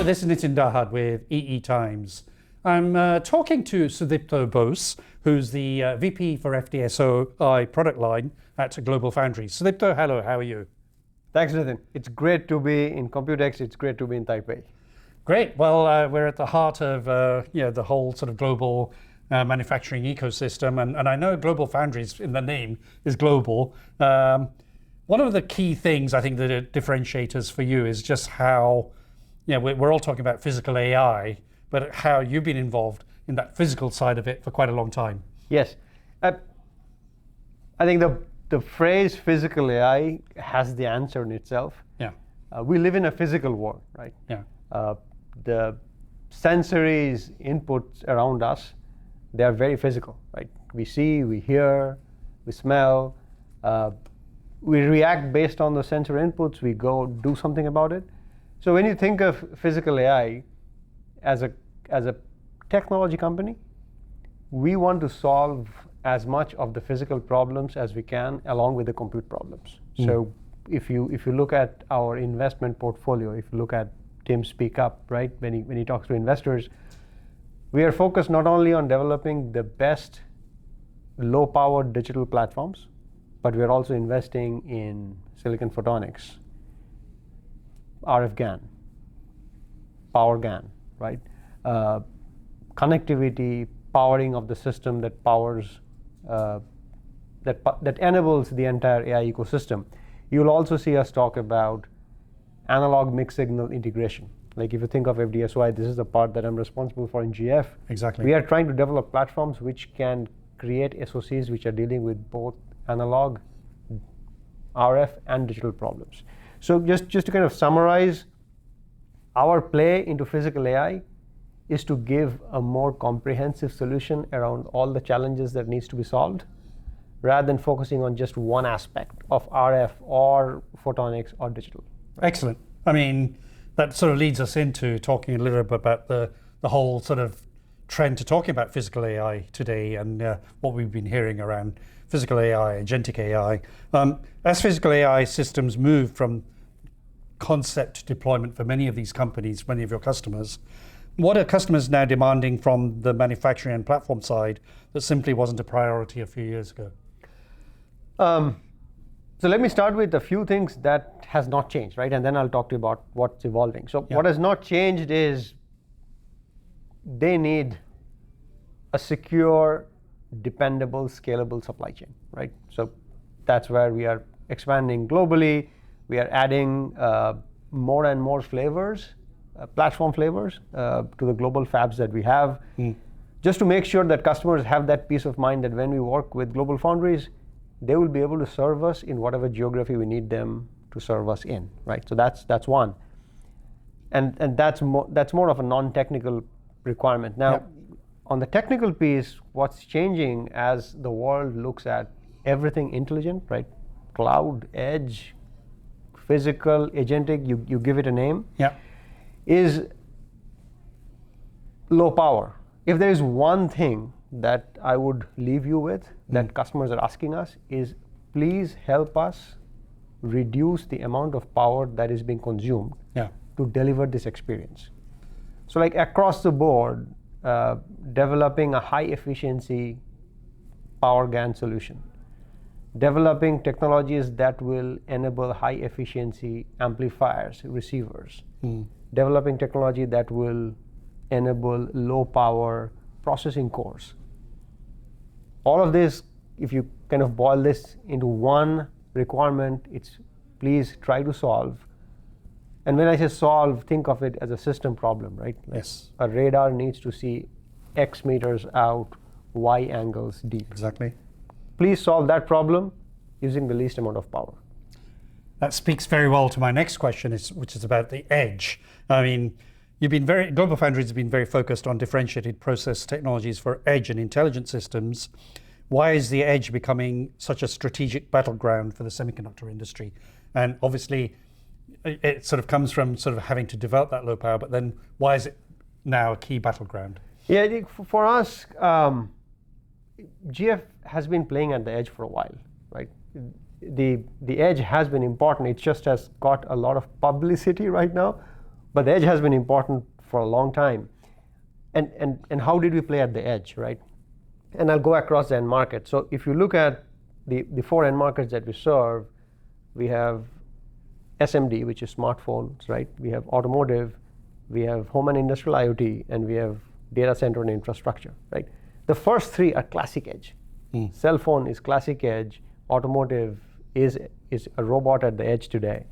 This is Nitin Dahad with Times. I'm talking to Sudipto Bose, who's the VP for FDSOl product line at GlobalFoundries. Sudipto, hello, how are you? Thanks, Nitin. It's great to be in Computex. It's great to be in Taipei. Great. Well, we're at the heart of the whole sort of global manufacturing ecosystem, and I know GlobalFoundries in the name is global. One of the key things I think that it differentiators for you is just how we're all talking about physical AI, but how you've been involved in that physical side of it for quite a long time. Yes. I think the phrase physical AI has the answer in itself. Yeah. We live in a physical world, right? Yeah. The sensories inputs around us, they are very physical, right? We see, we hear, we smell, we react based on the sensor inputs, we go do something about it. So when you think of physical AI as a technology company, we want to solve as much of the physical problems as we can along with the compute problems. So if you look at our investment portfolio, if you look at Tim Speak Up, right, when he talks to investors, we are focused not only on developing the best low-power digital platforms, but we are also investing in silicon photonics, RF-GaN, power GaN, right? Connectivity, powering of the system that powers, that enables the entire AI ecosystem. You'll also see us talk about analog mixed signal integration. Like if you think of FDSOl, this is the part that I'm responsible for in GF. Exactly. We are trying to develop platforms which can create SoCs which are dealing with both analog, RF, and digital problems. So just to kind of summarize, our play into physical AI is to give a more comprehensive solution around all the challenges that needs to be solved, rather than focusing on just one aspect of RF or photonics or digital. Excellent. I mean, that sort of leads us into talking a little bit about the whole sort of trend to talking about physical AI today and what we've been hearing around physical AI, agentic AI. As physical AI systems move from concept to deployment for many of these companies, many of your customers, what are customers now demanding from the manufacturing and platform side that simply wasn't a priority a few years ago? So let me start with a few things that has not changed, right? And then I'll talk to you about what's evolving. So what has not changed is they need a secure, dependable, scalable supply chain, right? So that's where we are expanding globally. We are adding more and more flavors, platform flavors, to the global fabs that we have, just to make sure that customers have that peace of mind that when we work with GlobalFoundries, they will be able to serve us in whatever geography we need them to serve us in, right? So that's one, and that's more of a non-technical requirement. Now, on the technical piece, what's changing as the world looks at everything intelligent, right? Cloud, edge, physical, agentic, you give it a name, is low power. If there is one thing that I would leave you with that customers are asking us is, please help us reduce the amount of power that is being consumed to deliver this experience. So like across the board, developing a high efficiency power GaN solution, developing technologies that will enable high efficiency amplifiers, receivers, developing technology that will enable low power processing cores. All of this, if you kind of boil this into one requirement, it's please try to solve. And when I say solve, think of it as a system problem, right? Yes. A radar needs to see X meters out, Y angles deep. Exactly. Please solve that problem using the least amount of power. That speaks very well to my next question, which is about the edge. I mean, GlobalFoundries has been very focused on differentiated process technologies for edge and intelligent systems. Why is the edge becoming such a strategic battleground for the semiconductor industry? And obviously, it sort of comes from sort of having to develop that low power, but then why is it now a key battleground? Yeah, I think for us, GF has been playing at the edge for a while, right? The edge has been important. It just has got a lot of publicity right now, but the edge has been important for a long time. And how did we play at the edge, right? And I'll go across the end market. So if you look at the 4 end markets that we serve, we have SMD, which is smartphones, right? We have automotive, we have home and industrial IoT, and we have data center and infrastructure, right? The first 3 are classic edge. Cell phone is classic edge. Automotive is a robot at the edge today.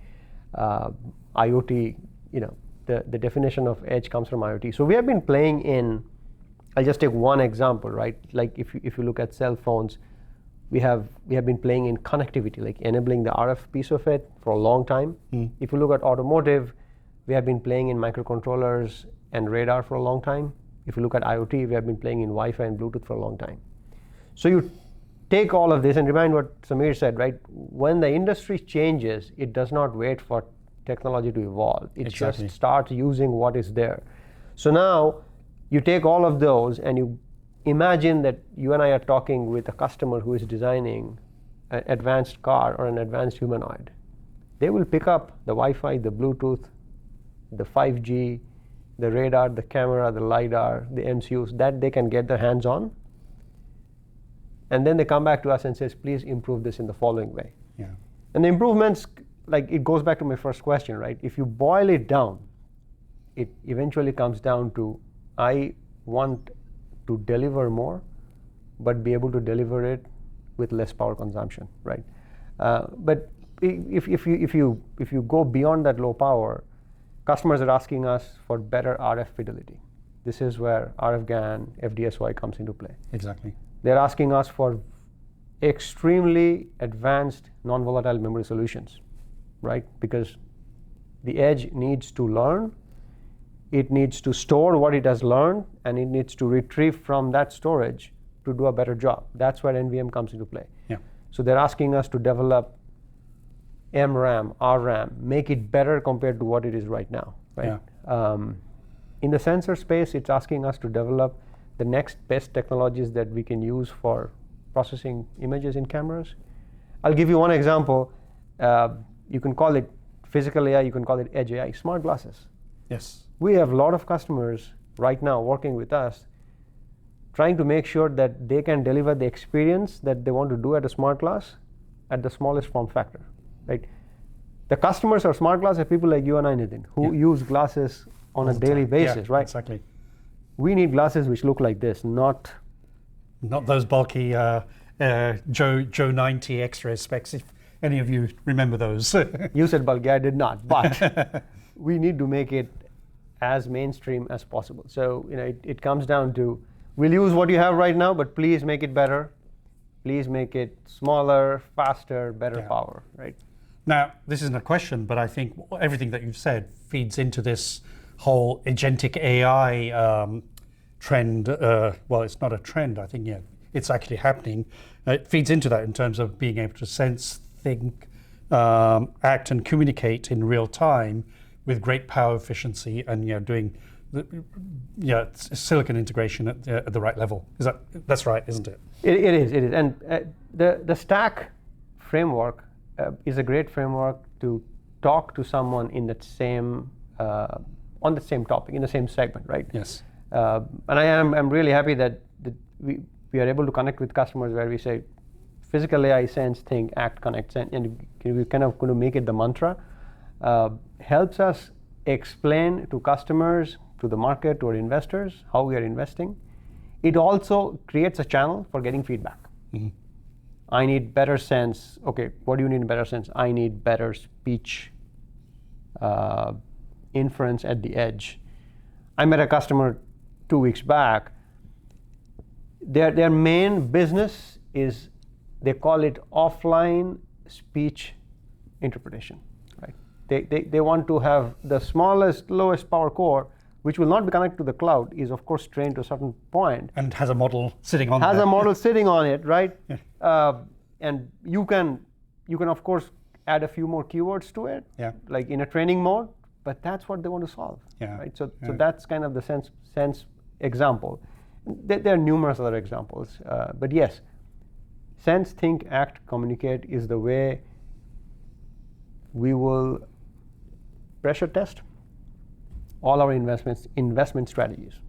IoT, the definition of edge comes from IoT. So we have been playing in, I'll just take one example, right? Like if you look at cell phones, we have been playing in connectivity, like enabling the RF piece of it for a long time. If you look at automotive, we have been playing in microcontrollers and radar for a long time. If you look at IoT, we have been playing in Wi-Fi and Bluetooth for a long time. So you take all of this and remind what Samir said, right? When the industry changes, it does not wait for technology to evolve. It just starts using what is there. So now you take all of those and you imagine that you and I are talking with a customer who is designing an advanced car or an advanced humanoid. They will pick up the Wi-Fi, the Bluetooth, the 5G, the radar, the camera, the LiDAR, the MCUs that they can get their hands on. And then they come back to us and says, please improve this in the following way. Yeah. And the improvements, like it goes back to my first question, right? If you boil it down, it eventually comes down to, I want to deliver more, but be able to deliver it with less power consumption, right? But if you go beyond that low power, customers are asking us for better RF fidelity. This is where RF-GaN, FDSOl comes into play. Exactly. They're asking us for extremely advanced non-volatile memory solutions, right? Because the edge needs to learn, it needs to store what it has learned, and it needs to retrieve from that storage to do a better job. That's where NVM comes into play. Yeah. So they're asking us to develop MRAM, RRAM, make it better compared to what it is right now, right? Yeah. In the sensor space, it's asking us to develop the next best technologies that we can use for processing images in cameras. I'll give you one example. You can call it physical AI, you can call it edge AI, smart glasses. Yes. We have a lot of customers right now working with us trying to make sure that they can deliver the experience that they want to do at a smart glass at the smallest form factor, right? The customers of smart glass are people like you and I, Nitin, who use glasses on a daily basis, right? Exactly. We need glasses which look like this, not those bulky Joe 90 X-ray specs, if any of you remember those. You said bulky, I did not, but we need to make it as mainstream as possible. So it comes down to, we'll use what you have right now, but please make it better. Please make it smaller, faster, better power, right? Now, this isn't a question, but I think everything that you've said feeds into this whole agentic AI trend. Well, it's not a trend, I think, it's actually happening. It feeds into that in terms of being able to sense, think, act and communicate in real time with great power efficiency and doing silicon integration at the right level. That's right, isn't it? It is. And the stack framework is a great framework to talk to someone in that same on the same topic, in the same segment, right? Yes. And I'm really happy that we are able to connect with customers where we say, physical AI, sense, think, act, connect, and we kind of going to make it the mantra. Helps us explain to customers, to the market, to our investors, how we are investing. It also creates a channel for getting feedback. Mm-hmm. I need better sense. Okay, what do you need in better sense? I need better speech inference at the edge. I met a customer 2 weeks back. Their main business is, they call it offline speech interpretation. Right? They want to have the smallest, lowest power core, which will not be connected to the cloud, is of course trained to a certain point. And has a model sitting on a model sitting on it, right? Yeah. And you can of course add a few more keywords to it, like in a training mode, but that's what they want to solve. Right? So that's kind of the sense example. There are numerous other examples, but yes, sense, think, act, communicate is the way we will pressure test all our investment strategies.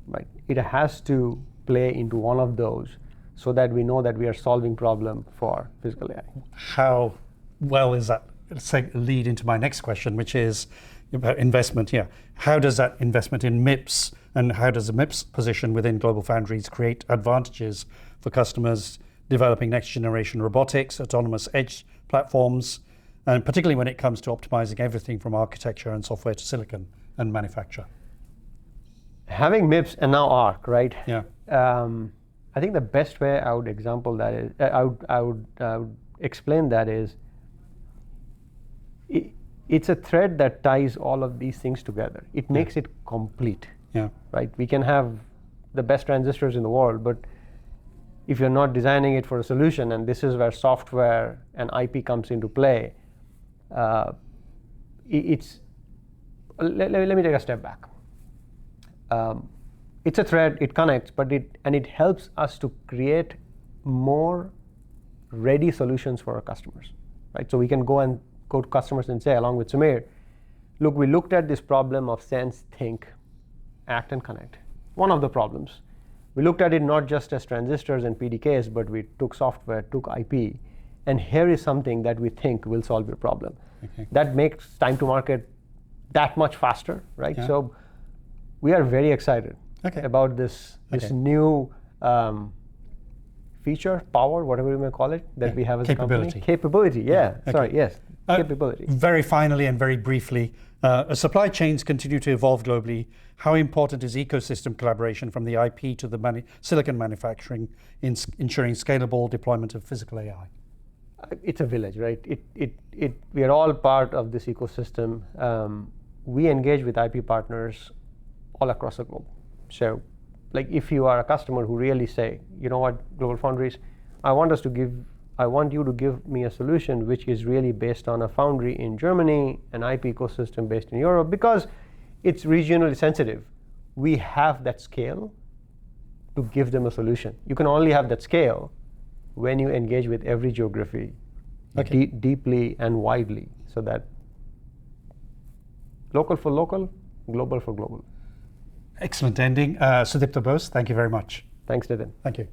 Right? It has to play into one of those so that we know that we are solving problem for physical AI. How well is that lead into my next question, which is about investment? How does that investment in MIPS and how does the MIPS position within GlobalFoundries create advantages for customers developing next generation robotics, autonomous edge platforms, and particularly when it comes to optimizing everything from architecture and software to silicon and manufacture? Having MIPS and now ARC, right? I think the best way I would explain that is it's a thread that ties all of these things together. It makes it complete. Right? We can have the best transistors in the world, but if you're not designing it for a solution, and this is where software and IP comes into play, let me take a step back. It's a thread, it connects, but it helps us to create more ready solutions for our customers. Right? So we can go to customers and say, along with Samir, look, we looked at this problem of sense, think, act, and connect. One of the problems. We looked at it not just as transistors and PDKs, but we took software, took IP, and here is something that we think will solve your problem. That makes time to market that much faster, right? So we are very excited about this new feature, power, whatever you may call it, that we have as a company. Capability, capability. Very finally and very briefly, as supply chains continue to evolve globally, how important is ecosystem collaboration from the IP to the silicon manufacturing in ensuring scalable deployment of physical AI? It's a village, right? We are all part of this ecosystem. We engage with IP partners all across the globe. So, like if you are a customer who really say, you know what, GlobalFoundries, I want you to give me a solution which is really based on a foundry in Germany, an IP ecosystem based in Europe, because it's regionally sensitive. We have that scale to give them a solution. You can only have that scale when you engage with every geography deeply and widely, so that local for local, global for global. Excellent ending. Sudipto Bose, thank you very much. Thanks, Nitin. Thank you.